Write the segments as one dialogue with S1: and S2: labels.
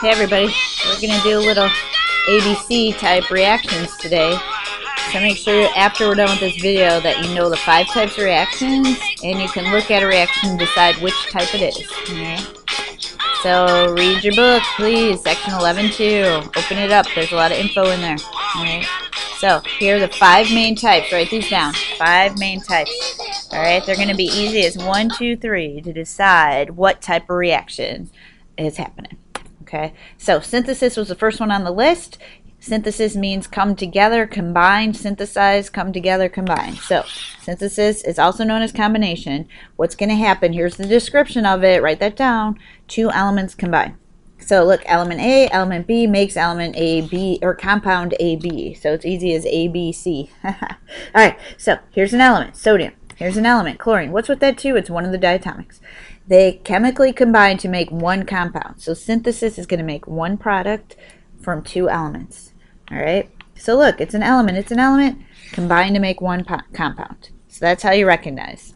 S1: Hey everybody, we're going to do a little ABC type reactions today. So make sure after we're done with this video that you know the 5 types of reactions and you can look at a reaction and decide which type it is. Okay? So read your book please, section 11.2. Open it up, there's a lot of info in there. Alright, so here are the 5 main types. Write these down. 5 main types. Alright, they're going to be easy as 1, 2, 3 to decide what type of reaction is happening. Okay, so synthesis was the first one on the list. Synthesis means come together, combine, synthesize, come together, combine. So synthesis is also known as combination. What's going to happen? Here's the description of it. Write that down. 2 elements combine. So look, element A, element B makes element A, B, or compound AB. So it's easy as A, B, C. All right, so here's an element, sodium. Here's an element, chlorine. What's with that too? It's one of the diatomics. They chemically combine to make one compound. So synthesis is going to make one product from 2 elements. All right. So look, it's an element. It's an element combined to make one compound. So that's how you recognize.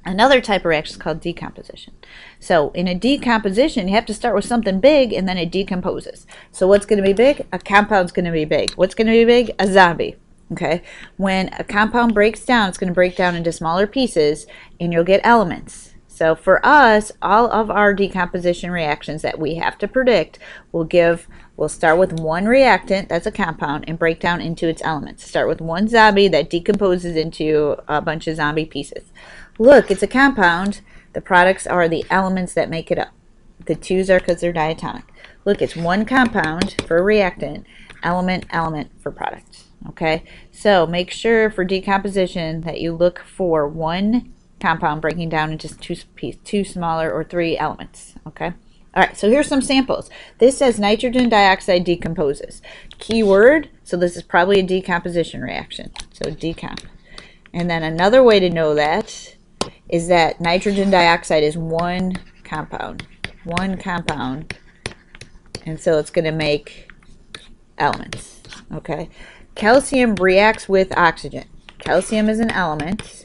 S1: Another type of reaction is called decomposition. So in a decomposition, you have to start with something big and then it decomposes. So what's going to be big? A compound's going to be big. What's going to be big? A zombie. Okay. When a compound breaks down, it's going to break down into smaller pieces and you'll get elements. So for us, all of our decomposition reactions that we have to predict we'll start with one reactant, that's a compound, and break down into its elements. Start with one zombie that decomposes into a bunch of zombie pieces. Look, it's a compound. The products are the elements that make it up. The 2's are because they're diatomic. Look, it's one compound for a reactant, element, element for product. Okay, so make sure for decomposition that you look for one compound breaking down into 2 smaller or 3 elements. Okay. All right. So here's some samples. This says nitrogen dioxide decomposes. Keyword. So this is probably a decomposition reaction. So decomp. And then another way to know that is that nitrogen dioxide is one compound. One compound. And so it's going to make elements. Okay. Calcium reacts with oxygen. Calcium is an element.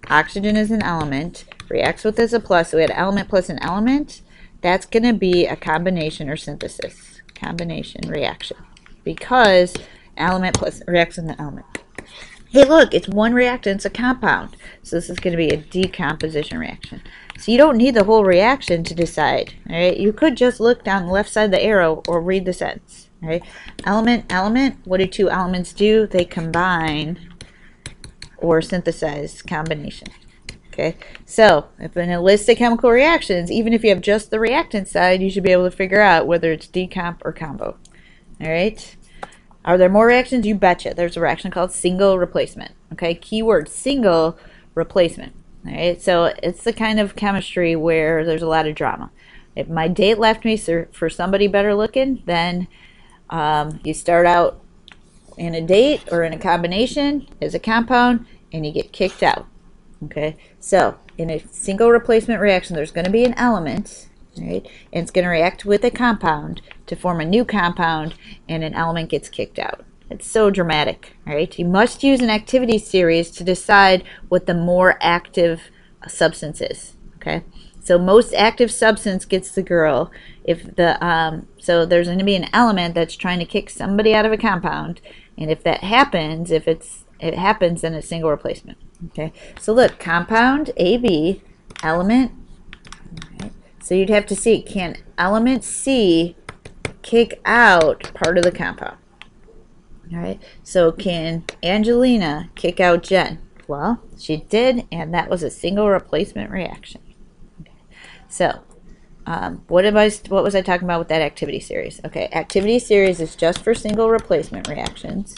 S1: Oxygen is an element, reacts with as a plus, so we had element plus an element. That's going to be a combination or synthesis. Combination reaction. Because element plus reacts with an element. Hey look, it's one reactant, it's a compound. So this is going to be a decomposition reaction. So you don't need the whole reaction to decide. Right? You could just look down the left side of the arrow or read the sentence. Right? Element, element, what do 2 elements do? They combine or synthesize combination. Okay, so if in a list of chemical reactions, even if you have just the reactant side, you should be able to figure out whether it's decomp or combo. All right, are there more reactions? You betcha. There's a reaction called single replacement. Okay, keyword single replacement. All right, so it's the kind of chemistry where there's a lot of drama. If my date left me for somebody better looking, then you start out in a date or in a combination as a compound and you get kicked out. Okay, so in a single replacement reaction there's going to be an element, right, and it's going to react with a compound to form a new compound and an element gets kicked out. It's so dramatic. Right, you must use an activity series to decide what the more active substance is. Okay, so most active substance gets the girl. If the so there's going to be an element that's trying to kick somebody out of a compound, and if that happens, if it happens, then it's single replacement. Okay, so look, compound AB, element. Right. So you'd have to see, can element C kick out part of the compound? All right, so can Angelina kick out Jen? Well, she did, and that was a single replacement reaction. Okay. So what was I talking about with that activity series? Okay, activity series is just for single replacement reactions.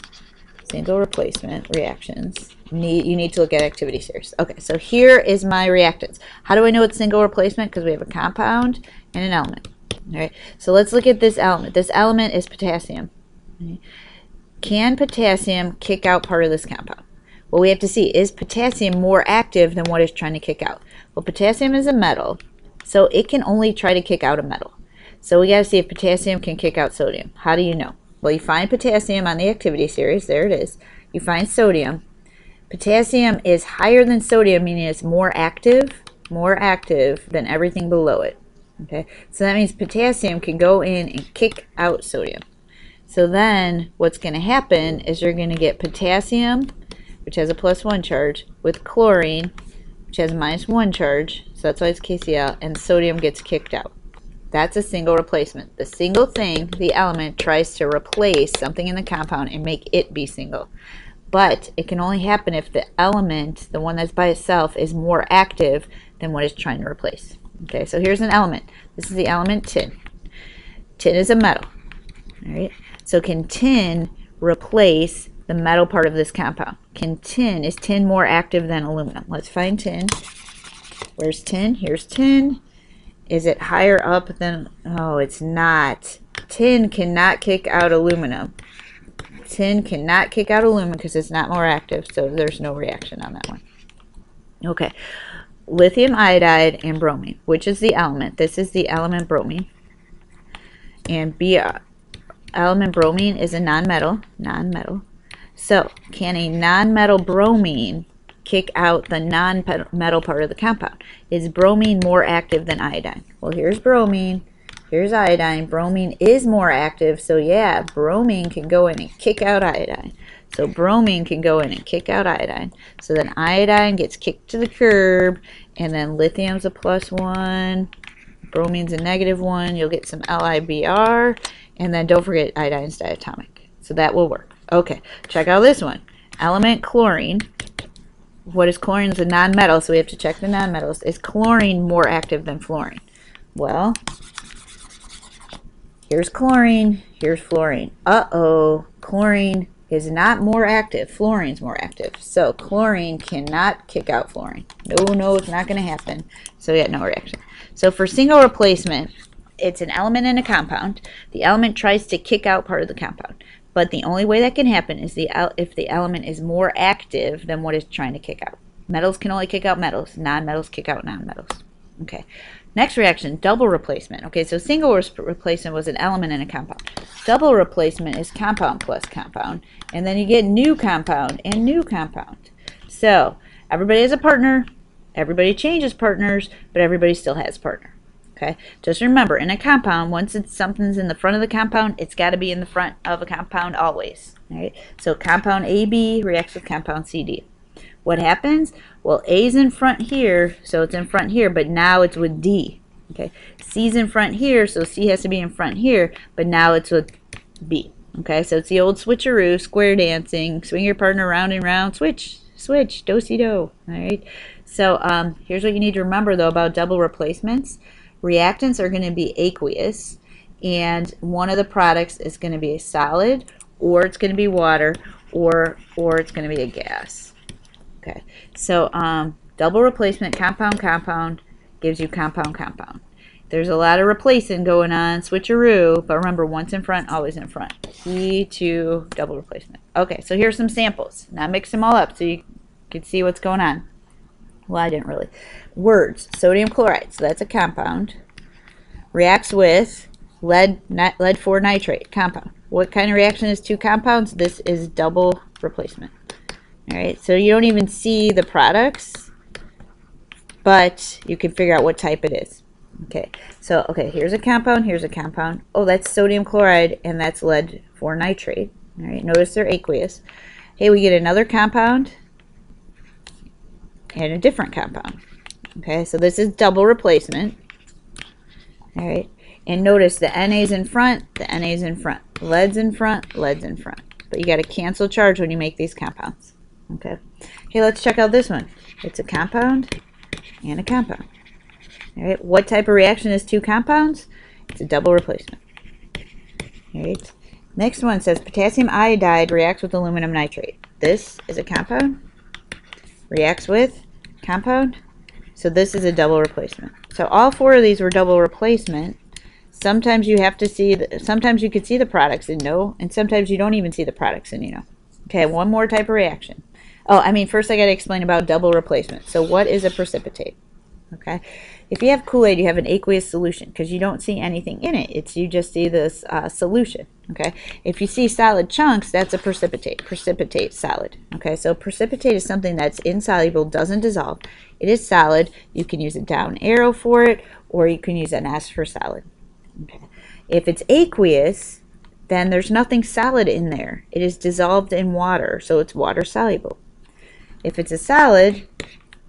S1: Single replacement reactions. You need to look at activity series. Okay, so here is my reactants. How do I know it's single replacement? Because we have a compound and an element. All right, so let's look at this element. This element is potassium. Okay. Can potassium kick out part of this compound? Well, we have to see, is potassium more active than what it's trying to kick out? Well, potassium is a metal, so it can only try to kick out a metal. So we got to see if potassium can kick out sodium. How do you know? Well, you find potassium on the activity series. There it is. You find sodium. Potassium is higher than sodium, meaning it's more active than everything below it. Okay, so that means potassium can go in and kick out sodium. So then what's going to happen is you're going to get potassium, which has a +1 charge, with chlorine, which has a -1 charge, so that's why it's KCl, and sodium gets kicked out. That's a single replacement. The single thing, the element, tries to replace something in the compound and make it be single. But it can only happen if the element, the one that's by itself, is more active than what it's trying to replace. Okay, so here's an element. This is the element tin. Tin is a metal. All right, so can tin replace the metal part of this compound? Is tin more active than aluminum? Let's find tin. Where's tin? Here's tin. Is it higher up than, oh, it's not. Tin cannot kick out aluminum. Tin cannot kick out aluminum because it's not more active, so there's no reaction on that one. Okay, lithium iodide and bromine. Which is the element? This is the element bromine. And element bromine is a nonmetal. So, can a nonmetal bromine kick out the non-metal part of the compound? Is bromine more active than iodine? Well, here's bromine, here's iodine. Bromine is more active, so yeah, bromine can go in and kick out iodine. So bromine can go in and kick out iodine. So then iodine gets kicked to the curb, and then lithium's a +1, bromine's a -1. You'll get some LIBR, and then don't forget iodine's diatomic. So that will work. Okay, check out this one. Element chlorine. What is chlorine? Is a nonmetal, so we have to check the nonmetals. Is chlorine more active than fluorine? Well, here's chlorine, here's fluorine. Uh-oh, chlorine is not more active. Fluorine's more active. So chlorine cannot kick out fluorine. No, it's not going to happen. So we had no reaction. So for single replacement, it's an element in a compound. The element tries to kick out part of the compound. But the only way that can happen is if the element is more active than what it's trying to kick out. Metals can only kick out metals. Nonmetals kick out nonmetals. Okay. Next reaction, double replacement. Okay, so single replacement was an element in a compound. Double replacement is compound plus compound. And then you get new compound and new compound. So everybody has a partner. Everybody changes partners, but everybody still has a partner. Okay, just remember, in a compound, once something's in the front of the compound, it's got to be in the front of a compound always. All right, so compound AB reacts with compound CD. What happens? Well, A's in front here, so it's in front here, but now it's with D. Okay, C's in front here, so C has to be in front here, but now it's with B. Okay, so it's the old switcheroo, square dancing, swing your partner round and round, switch, do-si-do. All right, so here's what you need to remember, though, about double replacements. Reactants are going to be aqueous, and one of the products is going to be a solid, or it's going to be water, or it's going to be a gas. Okay, so double replacement, compound gives you compound. There's a lot of replacing going on, switcheroo, but remember, once in front, always in front. Key to double replacement. Okay, so here's some samples. Now mix them all up so you can see what's going on. Well, I didn't really. Words, sodium chloride, so that's a compound. Reacts with lead 4 nitrate, compound. What kind of reaction is two compounds? This is double replacement. All right, so you don't even see the products, but you can figure out what type it is. Okay, so here's a compound, here's a compound. Oh, that's sodium chloride, and that's lead 4 nitrate. All right, notice they're aqueous. Hey, we get another compound and a different compound. Okay, so this is double replacement. All right, and notice the NA's in front, the NA's in front, lead's in front, lead's in front. But you got to cancel charge when you make these compounds. Okay, hey, let's check out this one. It's a compound and a compound. All right, what type of reaction is two compounds? It's a double replacement. All right, next one says potassium iodide reacts with aluminum nitrate. This is a compound, reacts with compound, so this is a double replacement. So all 4 of these were double replacement. Sometimes you have to see, sometimes you could see the products and know, and sometimes you don't even see the products and you know. Okay, one more type of reaction. Oh, first I got to explain about double replacement. So what is a precipitate? Okay, if you have Kool-Aid, you have an aqueous solution because you don't see anything in it. You just see this solution. Okay, if you see solid chunks, that's a precipitate solid. Okay, so precipitate is something that's insoluble, doesn't dissolve. It is solid. You can use a down arrow for it, or you can use an S for solid. Okay, if it's aqueous, then there's nothing solid in there. It is dissolved in water, so it's water soluble. If it's a solid,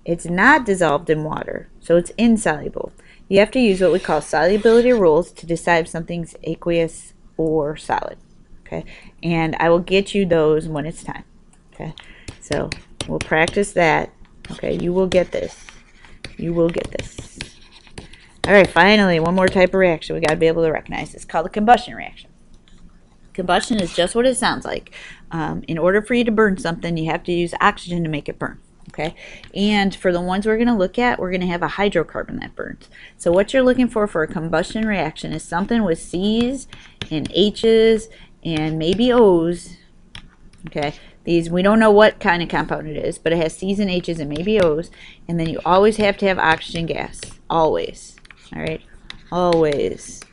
S1: it's not dissolved in water, so it's insoluble. You have to use what we call solubility rules to decide if something's aqueous or solid. Okay, and I will get you those when it's time. Okay, so we'll practice that. Okay, you will get this. You will get this. All right, finally, one more type of reaction we got to be able to recognize. It's called a combustion reaction. Combustion is just what it sounds like. In order for you to burn something, you have to use oxygen to make it burn. Okay, and for the ones we're going to look at, we're going to have a hydrocarbon that burns. So what you're looking for a combustion reaction is something with C's and H's and maybe O's. Okay, these, we don't know what kind of compound it is, but it has C's and H's and maybe O's, and then you always have to have oxygen gas. Always. All right, always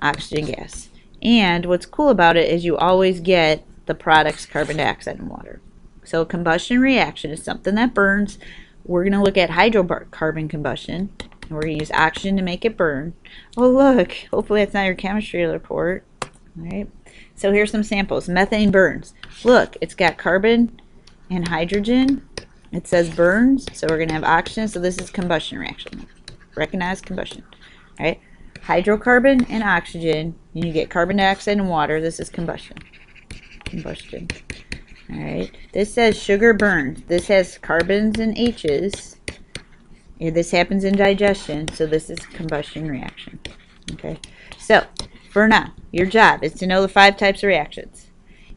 S1: oxygen gas. And what's cool about it is you always get the products carbon dioxide and water. So a combustion reaction is something that burns. We're going to look at hydrocarbon combustion, and we're going to use oxygen to make it burn. Oh look, hopefully that's not your chemistry report. All right. So here's some samples. Methane burns. Look, it's got carbon and hydrogen. It says burns, so we're going to have oxygen. So this is combustion reaction. Recognize combustion. All right. Hydrocarbon and oxygen, and you get carbon dioxide and water. This is combustion. Combustion. All right. This says sugar burns. This has carbons and H's. And this happens in digestion, so this is combustion reaction. Okay. So for now, your job is to know the 5 types of reactions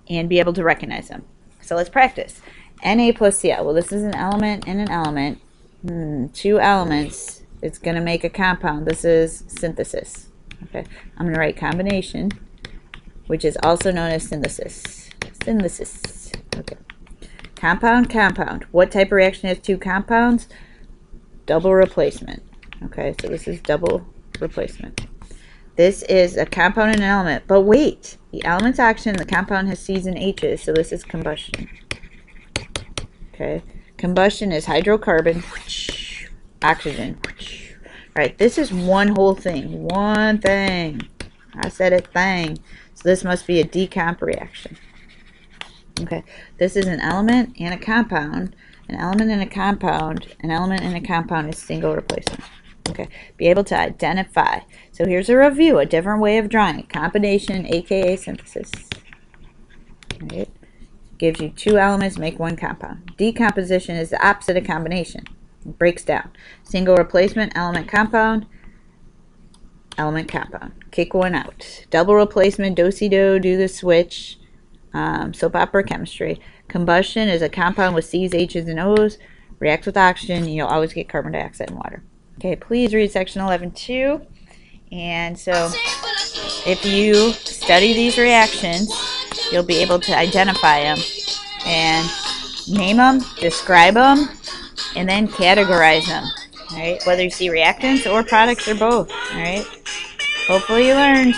S1: and be able to recognize them. So let's practice. Na plus Cl. Well, this is an element and an element. 2 elements. It's going to make a compound. This is synthesis. Okay. I'm going to write combination, which is also known as synthesis. Synthesis. Okay. Compound, compound. What type of reaction has 2 compounds? Double replacement. Okay, so this is double replacement. This is a compound and an element. But wait, the element's oxygen, the compound has C's and H's, so this is combustion. Okay, combustion is hydrocarbon, oxygen. All right, this is one whole thing. One thing. I said it, thing. So this must be a decomp reaction. Okay, this is an element and a compound. An element and a compound. An element and a compound is single replacement. Okay, be able to identify. So here's a review, a different way of drawing it. Combination, aka synthesis. Right? Gives you 2 elements, make 1 compound. Decomposition is the opposite of combination. It breaks down. Single replacement, element compound. Element compound. Kick 1 out. Double replacement, do-si-do, do the switch. Soap opera chemistry. Combustion is a compound with C's, H's, and O's. Reacts with oxygen. You'll always get carbon dioxide and water. Okay, please read section 11.2. And so if you study these reactions, you'll be able to identify them and name them, describe them, and then categorize them. All right, whether you see reactants or products or both. All right, hopefully you learned.